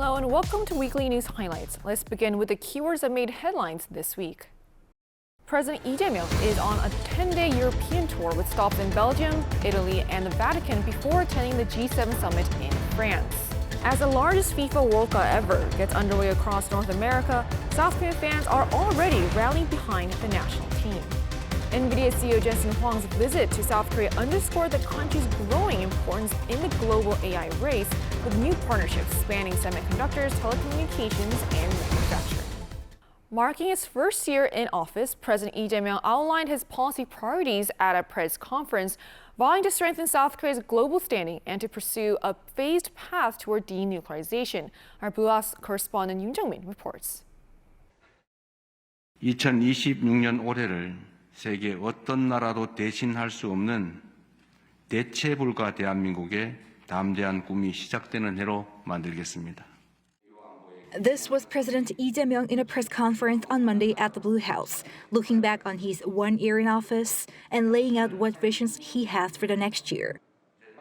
Hello and welcome to Weekly News Highlights. Let's begin with the keywords that made headlines this week. President Lee Jae-myung is on a 10-day European tour with stops in Belgium, Italy, and the Vatican before attending the G7 summit in France. As the largest FIFA World Cup ever gets underway across North America, South Korean fans are already rallying behind the national team. NVIDIA CEO Jensen Huang's visit to South Korea underscored the country's growing importance in the global AI race, with new partnerships spanning semiconductors, telecommunications, and manufacturing. Marking his first year in office, President Lee Jae-myung outlined his policy priorities at a press conference, vowing to strengthen South Korea's global standing and to pursue a phased path toward denuclearization. Our Blue House correspondent Yoon Jung-min reports. 2026년 올해를 세계 어떤 나라도 대신할 수 없는 대체 불가 대한민국의 담대한 꿈이 시작되는 해로 만들겠습니다. This was President Lee Jae-myung in a press conference on Monday at the Blue House, looking back on his 1 year in office and laying out what visions he has for the next year.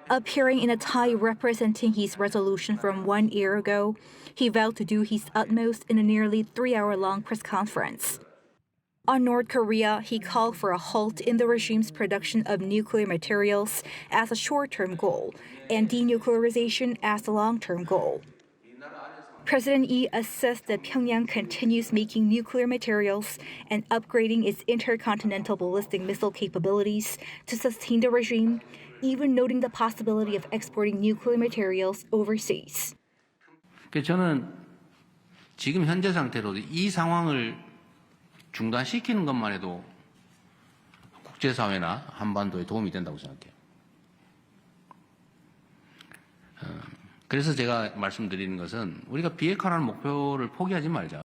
Appearing in a tie representing his resolution from 1 year ago, he vowed to do his utmost in a nearly 3-hour-long press conference. On North Korea, he called for a halt in the regime's production of nuclear materials as a short-term goal and denuclearization as a long-term goal. President Lee assessed that Pyongyang continues making nuclear materials and upgrading its intercontinental ballistic missile capabilities to sustain the regime, even noting the possibility of exporting nuclear materials overseas. 저는 지금 현재 상태로 이 상황을 중단시키는 것만 해도 국제사회나 한반도에 도움이 된다고 생각해요. 그래서 제가 말씀드리는 것은 우리가 비핵화라는 목표를 포기하지 말자.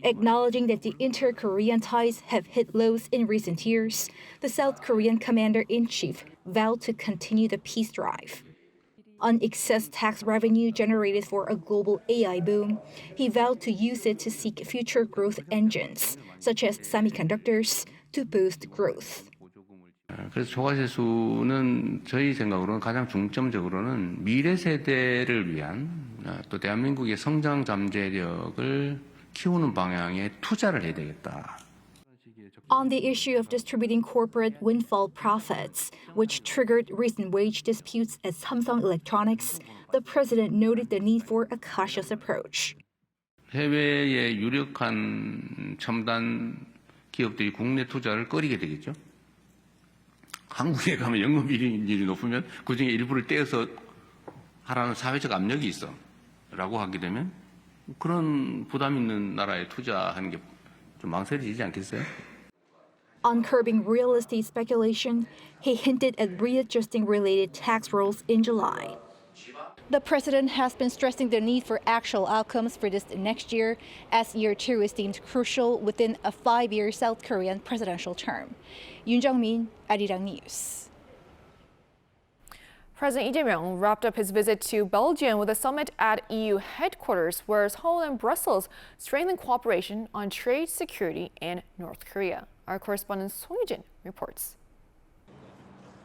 Acknowledging that the inter-Korean ties have hit lows in recent years, the South Korean commander-in-chief vowed to continue the peace drive. On excess tax revenue generated for a global AI boom, he vowed to use it to seek future growth engines, such as semiconductors, to boost growth. 그래서 초과세수는 저희 생각으로는 가장 중점적으로는 미래 세대를 위한 또 대한민국의 성장 잠재력을 키우는 방향에 투자를 해야 되겠다. On the issue of distributing corporate windfall profits, which triggered recent wage disputes at Samsung Electronics, the president noted the need for a cautious approach. 해외의 유력한 첨단 기업들이 국내 투자를 꺼리게 되겠죠. 한국에 가면 영업이익률이 높으면 그중에 일부를 떼어서 하라는 사회적 압력이 있어 라고 하게 되면 그런 부담 있는 나라에 투자하는 게 좀 망설여지지 않겠어요? On curbing real estate speculation, he hinted at readjusting related tax rules in July. The president has been stressing the need for actual outcomes for this next year, as year 2 is deemed crucial within a 5-year South Korean presidential term. Yoon Jung-min, Arirang News. President Lee Jae-myung wrapped up his visit to Belgium with a summit at EU headquarters, where Seoul and Brussels strengthened cooperation on trade, security, and North Korea. Our correspondent Song Yoo-jin reports.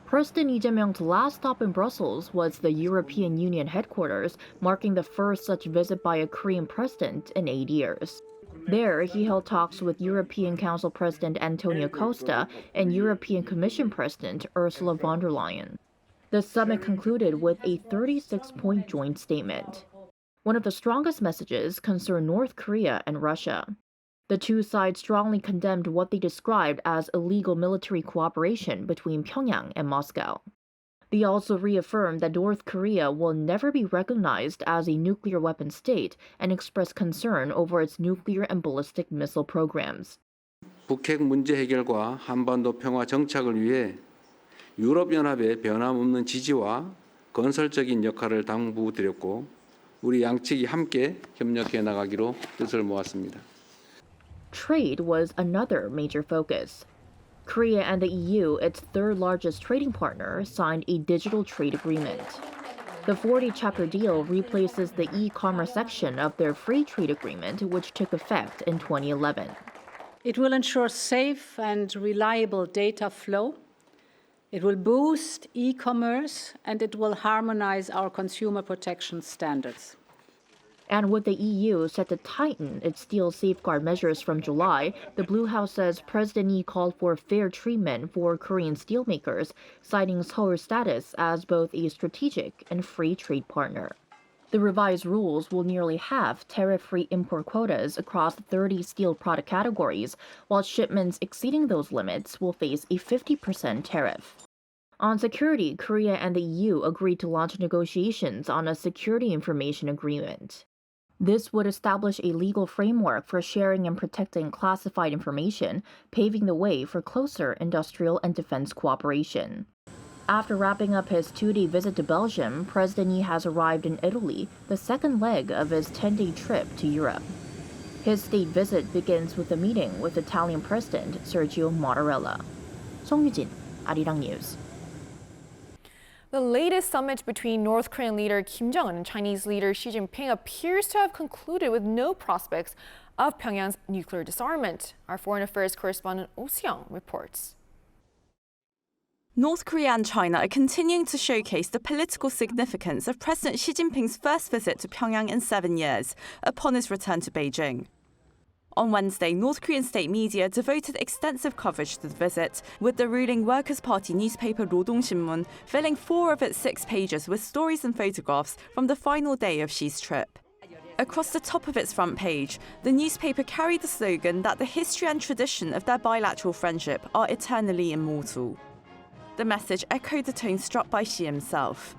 President Lee Jae-myung's last stop in Brussels was the European Union headquarters, marking the first such visit by a Korean president in 8 years. There, he held talks with European Council President Antonio Costa and European Commission President Ursula von der Leyen. The summit concluded with a 36-point joint statement. One of the strongest messages concerned North Korea and Russia. The two sides strongly condemned what they described as illegal military cooperation between Pyongyang and Moscow. They also reaffirmed that North Korea will never be recognized as a nuclear weapon state and expressed concern over its nuclear and ballistic missile programs. 북핵 문제 해결과 한반도 평화 정착을 위해 유럽연합의 변함없는 지지와 건설적인 역할을 당부드렸고 우리 양측이 함께 협력해 나가기로 뜻을 모았습니다. Trade was another major focus. Korea and the EU, its third largest trading partner, signed a digital trade agreement. The 40-chapter deal replaces the e-commerce section of their free trade agreement, which took effect in 2011. It will ensure safe and reliable data flow. It will boost e-commerce, and it will harmonize our consumer protection standards. And with the EU set to tighten its steel safeguard measures from July, the Blue House says President Lee called for fair treatment for Korean steelmakers, citing Seoul's status as both a strategic and free trade partner. The revised rules will nearly halve tariff-free import quotas across 30 steel product categories, while shipments exceeding those limits will face a 50% tariff. On security, Korea and the EU agreed to launch negotiations on a security information agreement. This would establish a legal framework for sharing and protecting classified information, paving the way for closer industrial and defense cooperation. After wrapping up his 2-day visit to Belgium, President Lee has arrived in Italy, the second leg of his 10-day trip to Europe. His state visit begins with a meeting with Italian President Sergio Mattarella. 송유진, Arirang News. The latest summit between North Korean leader Kim Jong-un and Chinese leader Xi Jinping appears to have concluded with no prospects of Pyongyang's nuclear disarmament. Our foreign affairs correspondent Oh Seong reports. North Korea and China are continuing to showcase the political significance of President Xi Jinping's first visit to Pyongyang in 7 years, upon his return to Beijing. On Wednesday, North Korean state media devoted extensive coverage to the visit, with the ruling Workers' Party newspaper Rodong Sinmun filling 4 of its 6 pages with stories and photographs from the final day of Xi's trip. Across the top of its front page, the newspaper carried the slogan that the history and tradition of their bilateral friendship are eternally immortal. The message echoed the tone struck by Xi himself.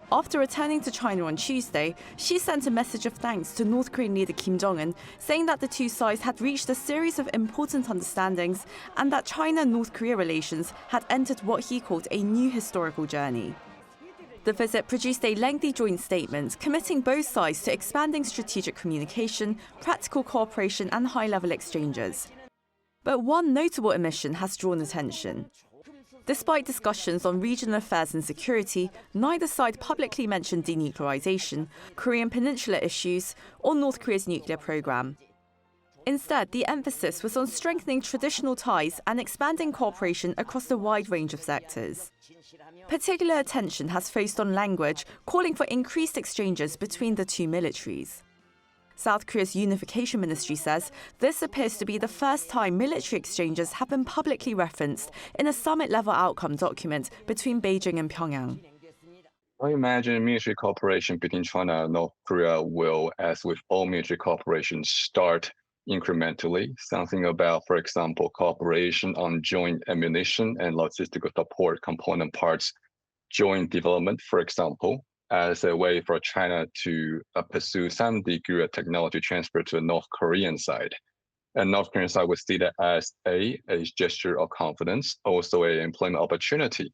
After returning to China on Tuesday, Xi sent a message of thanks to North Korean leader Kim Jong-un, saying that the two sides had reached a series of important understandings and that China-North Korea relations had entered what he called a new historical journey. The visit produced a lengthy joint statement committing both sides to expanding strategic communication, practical cooperation and high-level exchanges. But one notable omission has drawn attention. Despite discussions on regional affairs and security, neither side publicly mentioned denuclearization, Korean Peninsula issues, or North Korea's nuclear program. Instead, the emphasis was on strengthening traditional ties and expanding cooperation across a wide range of sectors. Particular attention has focused on language, calling for increased exchanges between the two militaries. South Korea's Unification Ministry says this appears to be the first time military exchanges have been publicly referenced in a summit-level outcome document between Beijing and Pyongyang. I imagine military cooperation between China and North Korea will, as with all military cooperation, start incrementally. Something about, for example, cooperation on joint ammunition and logistical support component parts, joint development, for example, as a way for China to pursue some degree of technology transfer to the North Korean side. And North Korean side would see that as a gesture of confidence, also an employment opportunity.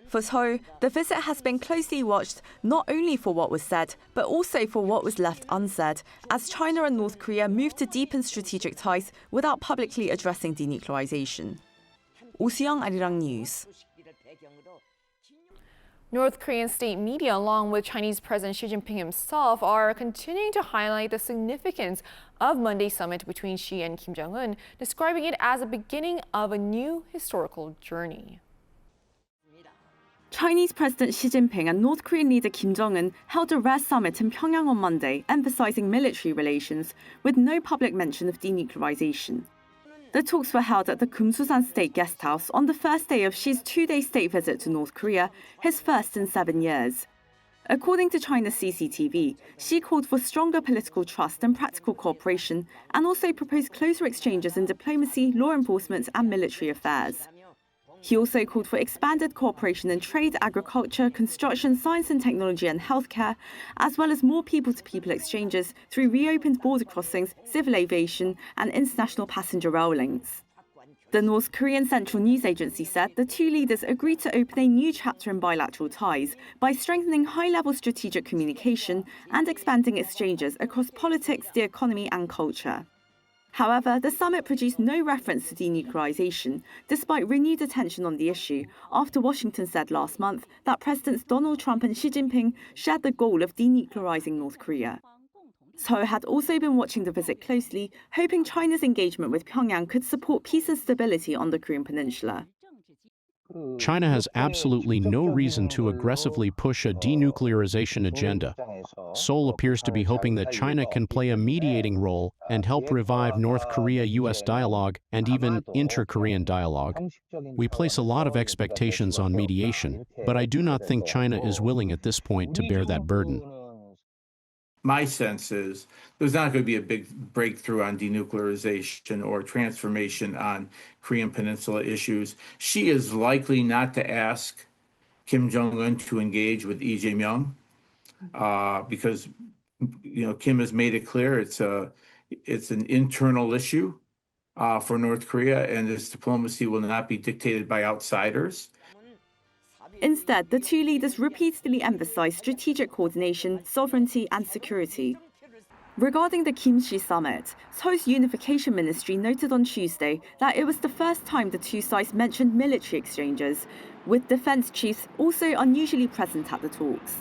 For Seoul, the visit has been closely watched not only for what was said, but also for what was left unsaid, as China and North Korea move to deepen strategic ties without publicly addressing denuclearization. Oh Seong, Arirang News. North Korean state media, along with Chinese President Xi Jinping himself, are continuing to highlight the significance of Monday's summit between Xi and Kim Jong-un, describing it as a beginning of a new historical journey. Chinese President Xi Jinping and North Korean leader Kim Jong-un held a rare summit in Pyongyang on Monday, emphasizing military relations, with no public mention of denuclearization. The talks were held at the Kumsusan State Guest House on the first day of Xi's 2-day state visit to North Korea, his first in 7 years. According to China's CCTV, Xi called for stronger political trust and practical cooperation, and also proposed closer exchanges in diplomacy, law enforcement, and military affairs. He also called for expanded cooperation in trade, agriculture, construction, science and technology, and healthcare, as well as more people-to-people exchanges through reopened border crossings, civil aviation, and international passenger rail links. The North Korean Central News Agency said the two leaders agreed to open a new chapter in bilateral ties by strengthening high-level strategic communication and expanding exchanges across politics, the economy, and culture. However, the summit produced no reference to denuclearization, despite renewed attention on the issue, after Washington said last month that Presidents Donald Trump and Xi Jinping shared the goal of denuclearizing North Korea. Seoul had also been watching the visit closely, hoping China's engagement with Pyongyang could support peace and stability on the Korean Peninsula. China has absolutely no reason to aggressively push a denuclearization agenda. Seoul appears to be hoping that China can play a mediating role and help revive North Korea-US dialogue and even inter-Korean dialogue. We place a lot of expectations on mediation, but I do not think China is willing at this point to bear that burden. My sense is there's not going to be a big breakthrough on denuclearization or transformation on Korean Peninsula issues. She is likely not to ask Kim Jong-un to engage with Lee Jae-myung because Kim has made it clear it's an internal issue for North Korea, and this diplomacy will not be dictated by outsiders. Instead, the two leaders repeatedly emphasized strategic coordination, sovereignty, and security. Regarding the Kimchi summit, Seoul's Unification Ministry noted on Tuesday that it was the first time the two sides mentioned military exchanges, with defense chiefs also unusually present at the talks.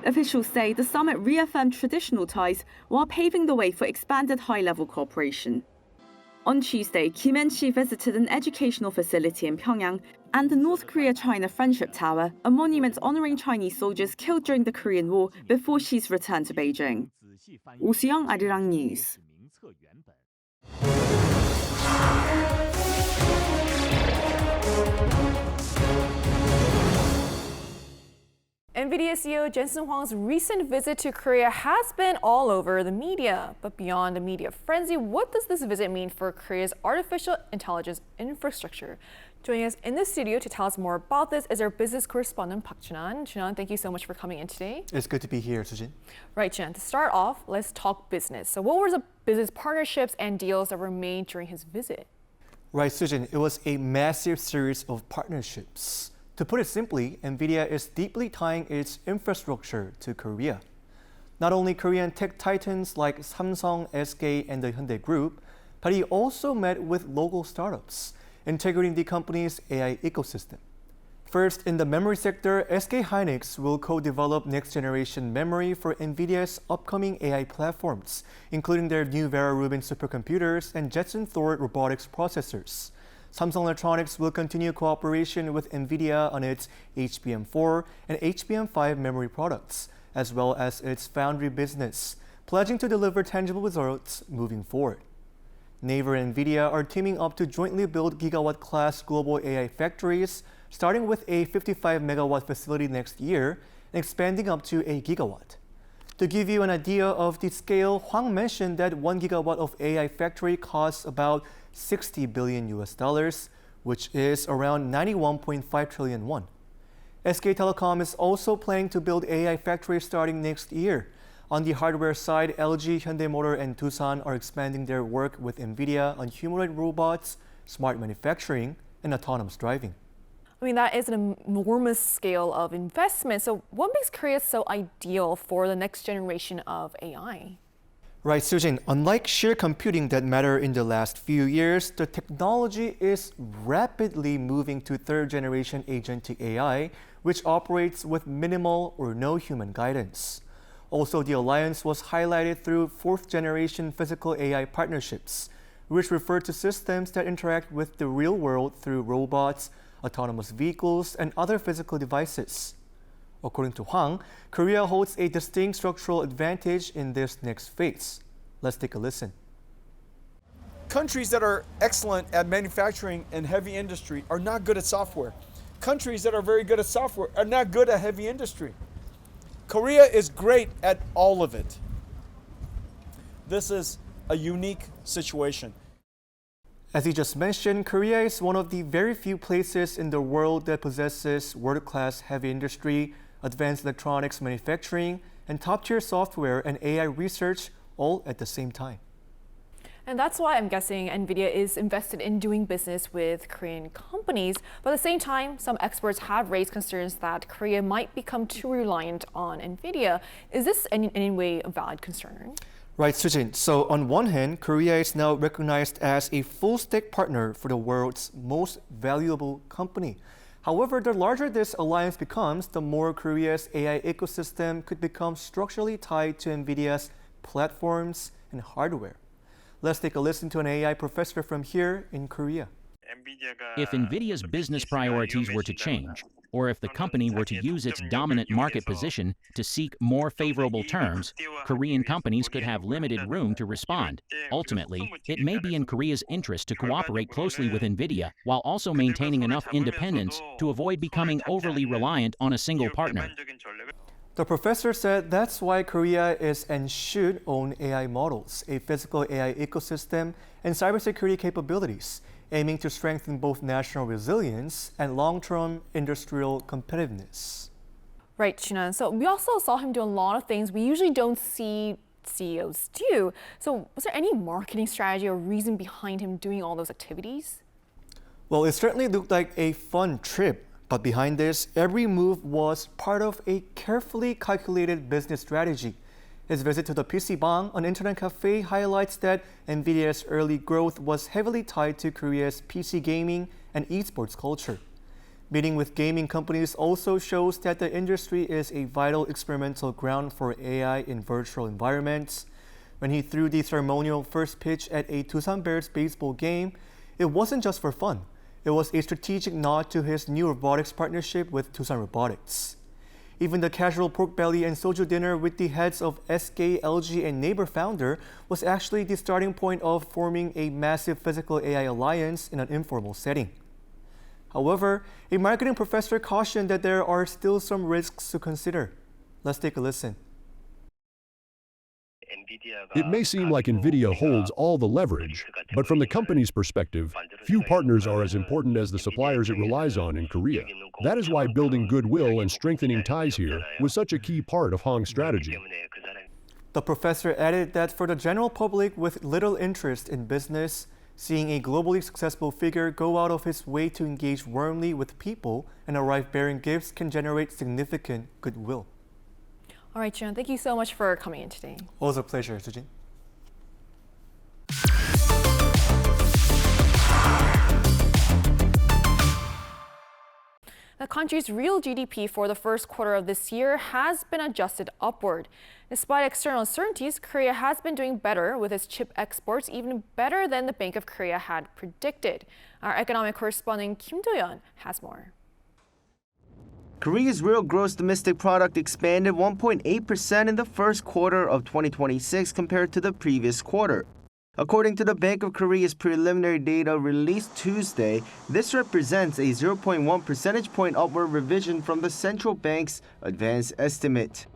Officials say the summit reaffirmed traditional ties while paving the way for expanded high-level cooperation. On Tuesday, Kim and-chi visited an educational facility in Pyongyang and the North Korea-China Friendship Tower, a monument honoring Chinese soldiers killed during the Korean War, before she's returned to Beijing. Oh Soo-young, Arirang News. NVIDIA CEO Jensen Huang's recent visit to Korea has been all over the media. But beyond the media frenzy, what does this visit mean for Korea's artificial intelligence infrastructure? Joining us in the studio to tell us more about this is our business correspondent Park Junan. Junan, thank you so much for coming in today. It's good to be here, Sujin. Right, Junan, to start off, let's talk business. So what were the business partnerships and deals that were made during his visit? Right, Sujin, it was a massive series of partnerships. To put it simply, NVIDIA is deeply tying its infrastructure to Korea. Not only Korean tech titans like Samsung, SK, and the Hyundai Group, but he also met with local startups, integrating the company's AI ecosystem. First, in the memory sector, SK hynix will co-develop next-generation memory for NVIDIA's upcoming AI platforms, including their new Vera Rubin supercomputers and Jetson Thor robotics processors. Samsung Electronics will continue cooperation with NVIDIA on its HBM4 and HBM5 memory products, as well as its foundry business, pledging to deliver tangible results moving forward. Naver and NVIDIA are teaming up to jointly build gigawatt-class global AI factories, starting with a 55-megawatt facility next year and expanding up to a gigawatt. To give you an idea of the scale, Huang mentioned that 1 gigawatt of AI factory costs about 60 billion US dollars, which is around 91.5 trillion won. SK Telecom is also planning to build AI factories starting next year. On the hardware side, LG, Hyundai Motor, and Tucson are expanding their work with NVIDIA on humanoid robots, smart manufacturing, and autonomous driving. I mean, that is an enormous scale of investment. So what makes Korea so ideal for the next generation of AI? Right, Sujin, unlike sheer computing that mattered in the last few years, the technology is rapidly moving to third-generation agentic AI, which operates with minimal or no human guidance. Also, the alliance was highlighted through fourth-generation physical AI partnerships, which refer to systems that interact with the real world through robots, autonomous vehicles, and other physical devices. According to Huang, Korea holds a distinct structural advantage in this next phase. Let's take a listen. Countries that are excellent at manufacturing and heavy industry are not good at software. Countries that are very good at software are not good at heavy industry. Korea is great at all of it. This is a unique situation. As he just mentioned, Korea is one of the very few places in the world that possesses world-class heavy industry, advanced electronics manufacturing, and top-tier software and AI research all at the same time. And that's why I'm guessing NVIDIA is invested in doing business with Korean companies. But at the same time, some experts have raised concerns that Korea might become too reliant on NVIDIA. Is this in any way a valid concern? Right, Sujin. So on one hand, Korea is now recognized as a full-stack partner for the world's most valuable company. However, the larger this alliance becomes, the more Korea's AI ecosystem could become structurally tied to NVIDIA's platforms and hardware. Let's take a listen to an AI professor from here in Korea. If NVIDIA's business priorities were to change, or if the company were to use its dominant market position to seek more favorable terms, Korean companies could have limited room to respond. Ultimately, it may be in Korea's interest to cooperate closely with NVIDIA while also maintaining enough independence to avoid becoming overly reliant on a single partner. The professor said that's why Korea is and should own AI models, a physical AI ecosystem, and cybersecurity capabilities, aiming to strengthen both national resilience and long-term industrial competitiveness. Right, China. So we also saw him do a lot of things we usually don't see CEOs do. So was there any marketing strategy or reason behind him doing all those activities? Well, it certainly looked like a fun trip, but behind this, every move was part of a carefully calculated business strategy. His visit to the PC Bang, an internet cafe, highlights that NVIDIA's early growth was heavily tied to Korea's PC gaming and esports culture. Meeting with gaming companies also shows that the industry is a vital experimental ground for AI in virtual environments. When he threw the ceremonial first pitch at a Tusan Bears baseball game, it wasn't just for fun. It was a strategic nod to his new robotics partnership with Tusan Robotics. Even the casual pork belly and soju dinner with the heads of SK, LG, and Naver founder was actually the starting point of forming a massive physical AI alliance in an informal setting. However, a marketing professor cautioned that there are still some risks to consider. Let's take a listen. It may seem like NVIDIA holds all the leverage, but from the company's perspective, few partners are as important as the suppliers it relies on in Korea. That is why building goodwill and strengthening ties here was such a key part of Hong's strategy. The professor added that for the general public with little interest in business, seeing a globally successful figure go out of his way to engage warmly with people and arrive bearing gifts can generate significant goodwill. All right, Jun, thank you so much for coming in today. Always a pleasure, Sujin. The country's real GDP for the first quarter of this year has been adjusted upward. Despite external uncertainties, Korea has been doing better with its chip exports, even better than the Bank of Korea had predicted. Our economic correspondent Kim Do-yeon has more. Korea's real gross domestic product expanded 1.8% in the first quarter of 2026 compared to the previous quarter. According to the Bank of Korea's preliminary data released Tuesday, this represents a 0.1 percentage point upward revision from the central bank's advanced estimate.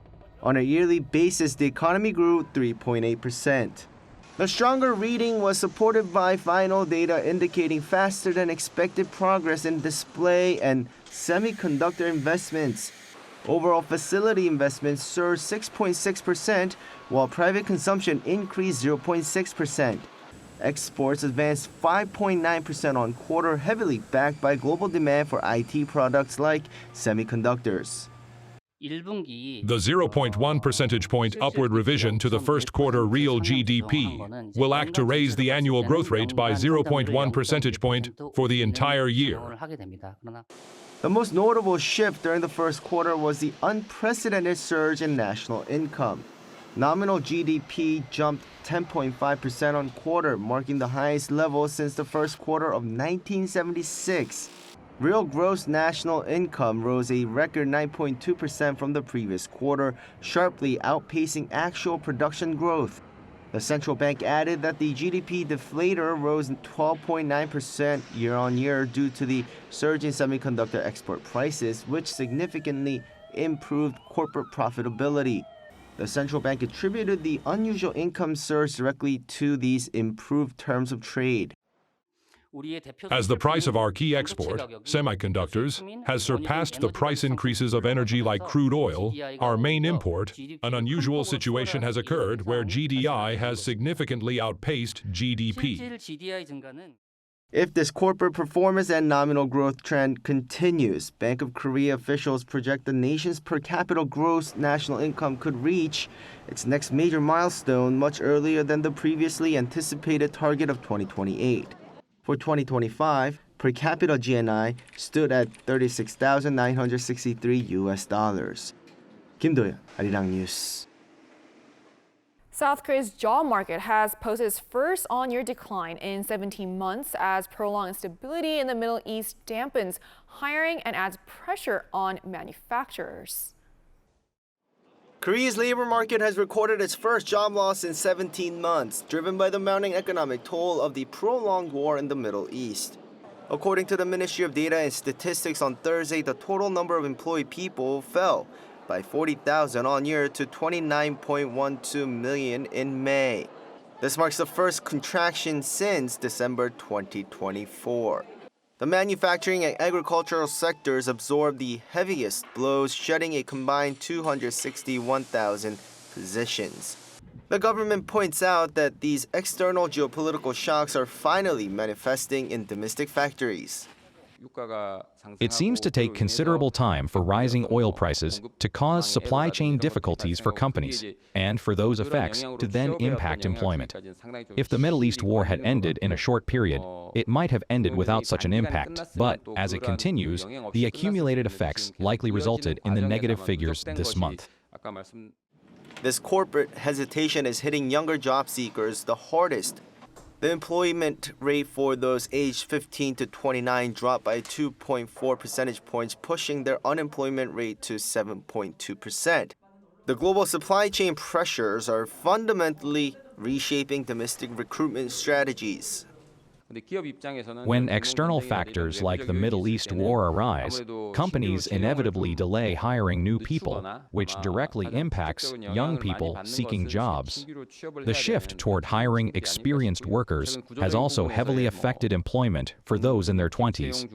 On a yearly basis, the economy grew 3.8%. The stronger reading was supported by final data indicating faster than expected progress in display and semiconductor investments. Overall facility investments surged 6.6%, while private consumption increased 0.6%. Exports advanced 5.9% on quarter, heavily backed by global demand for IT products like semiconductors. The 0.1 percentage point upward revision to the first quarter real GDP will act to raise the annual growth rate by 0.1 percentage point for the entire year. The most notable shift during the first quarter was the unprecedented surge in national income. Nominal GDP jumped 10.5% on quarter, marking the highest level since the first quarter of 1976. Real gross national income rose a record 9.2% from the previous quarter, sharply outpacing actual production growth. The central bank added that the GDP deflator rose 12.9% year-on-year due to the surge in semiconductor export prices, which significantly improved corporate profitability. The central bank attributed the unusual income surge directly to these improved terms of trade. As the price of our key export, semiconductors, has surpassed the price increases of energy like crude oil, our main import, an unusual situation has occurred where GDI has significantly outpaced GDP. If this corporate performance and nominal growth trend continues, Bank of Korea officials project the nation's per capita gross national income could reach its next major milestone much earlier than the previously anticipated target of 2028. For 2025, per capita GNI stood at $36,963. Kim Do-yeon, Arirang News. South Korea's job market has posted its first on-year decline in 17 months as prolonged instability in the Middle East dampens hiring and adds pressure on manufacturers. Korea's labor market has recorded its first job loss in 17 months, driven by the mounting economic toll of the prolonged war in the Middle East. According to the Ministry of Data and Statistics on Thursday, the total number of employed people fell by 40,000 on year to 29.12 million in May. This marks the first contraction since December 2024. The manufacturing and agricultural sectors absorbed the heaviest blows, shedding a combined 261,000 positions. The government points out that these external geopolitical shocks are finally manifesting in domestic factories. It seems to take considerable time for rising oil prices to cause supply chain difficulties for companies, and for those effects to then impact employment. If the Middle East war had ended in a short period, it might have ended without such an impact, but as it continues, the accumulated effects likely resulted in the negative figures this month. This corporate hesitation is hitting younger job seekers the hardest. The employment rate for those aged 15 to 29 dropped by 2.4 percentage points, pushing their unemployment rate to 7.2%. The global supply chain pressures are fundamentally reshaping domestic recruitment strategies. When external factors like the Middle East war arise, companies inevitably delay hiring new people, which directly impacts young people seeking jobs. The shift toward hiring experienced workers has also heavily affected employment for those in their 20s.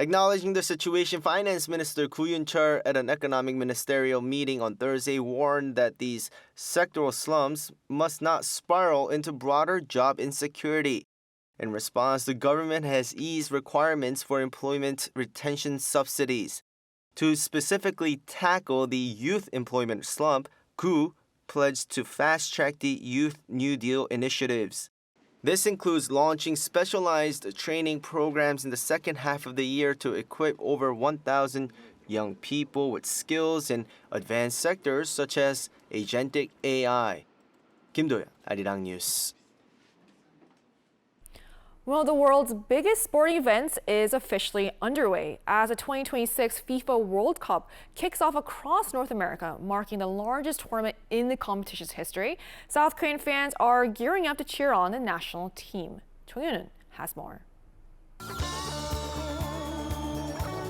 Acknowledging the situation, Finance Minister Koo Yoon-chul at an economic ministerial meeting on Thursday warned that these sectoral slumps must not spiral into broader job insecurity. In response, the government has eased requirements for employment retention subsidies. To specifically tackle the youth employment slump, Koo pledged to fast-track the Youth New Deal initiatives. This includes launching specialized training programs in the second half of the year to equip over 1,000 young people with skills in advanced sectors such as agentic AI. Kim Do-yeon, Arirang News. Well, the world's biggest sporting event is officially underway as the 2026 FIFA World Cup kicks off across North America, marking the largest tournament in the competition's history. South Korean fans are gearing up to cheer on the national team. Chung Yun has more.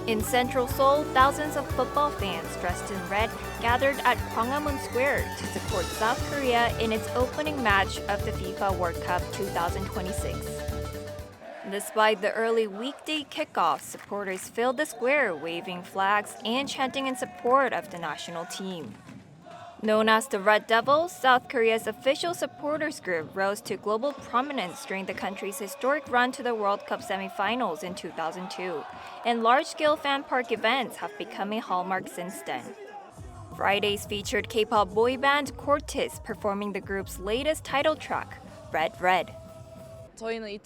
In central Seoul, thousands of football fans dressed in red gathered at Gwanghwamun Square to support South Korea in its opening match of the FIFA World Cup 2026. Despite the early weekday kickoff, supporters filled the square waving flags and chanting in support of the national team. Known as the Red Devils, South Korea's official supporters group rose to global prominence during the country's historic run to the World Cup semifinals in 2002, and large-scale fan park events have become a hallmark since then. Fridays featured K-pop boy band Cortis performing the group's latest title track, Red Red.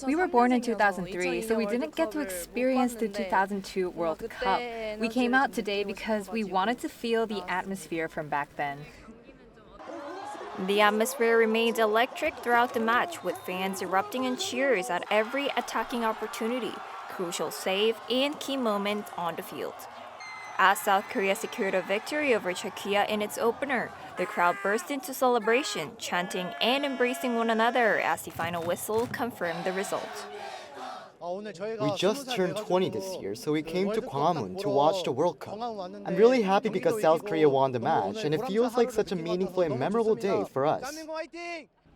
We were born in 2003, so we didn't get to experience the 2002 World Cup. We came out today because we wanted to feel the atmosphere from back then. The atmosphere remained electric throughout the match, with fans erupting in cheers at every attacking opportunity, crucial save, and key moment on the field. As South Korea secured a victory over Czechia in its opener, the crowd burst into celebration, chanting and embracing one another as the final whistle confirmed the result. We just turned 20 this year, so we came to Gwanghwamun to watch the World Cup. I'm really happy because South Korea won the match, and it feels like such a meaningful and memorable day for us.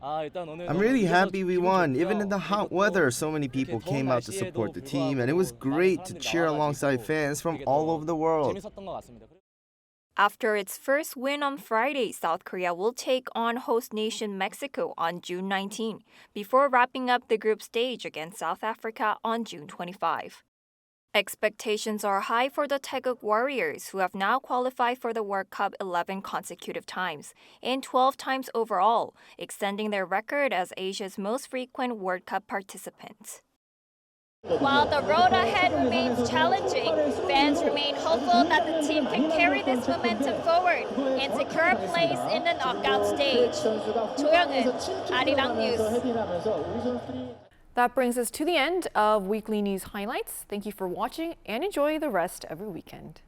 I'm really happy we won. Even in the hot weather, so many people came out to support the team, and it was great to cheer alongside fans from all over the world. After its first win on Friday, South Korea will take on host nation Mexico on June 19, before wrapping up the group stage against South Africa on June 25. Expectations are high for the Taeguk Warriors, who have now qualified for the World Cup 11 consecutive times and 12 times overall, extending their record as Asia's most frequent World Cup participants. While the road ahead remains challenging, fans remain hopeful that the team can carry this momentum forward and secure a place in the knockout stage. 조영은, Arirang News. That brings us to the end of Weekly News Highlights. Thank you for watching and enjoy the rest of your weekend.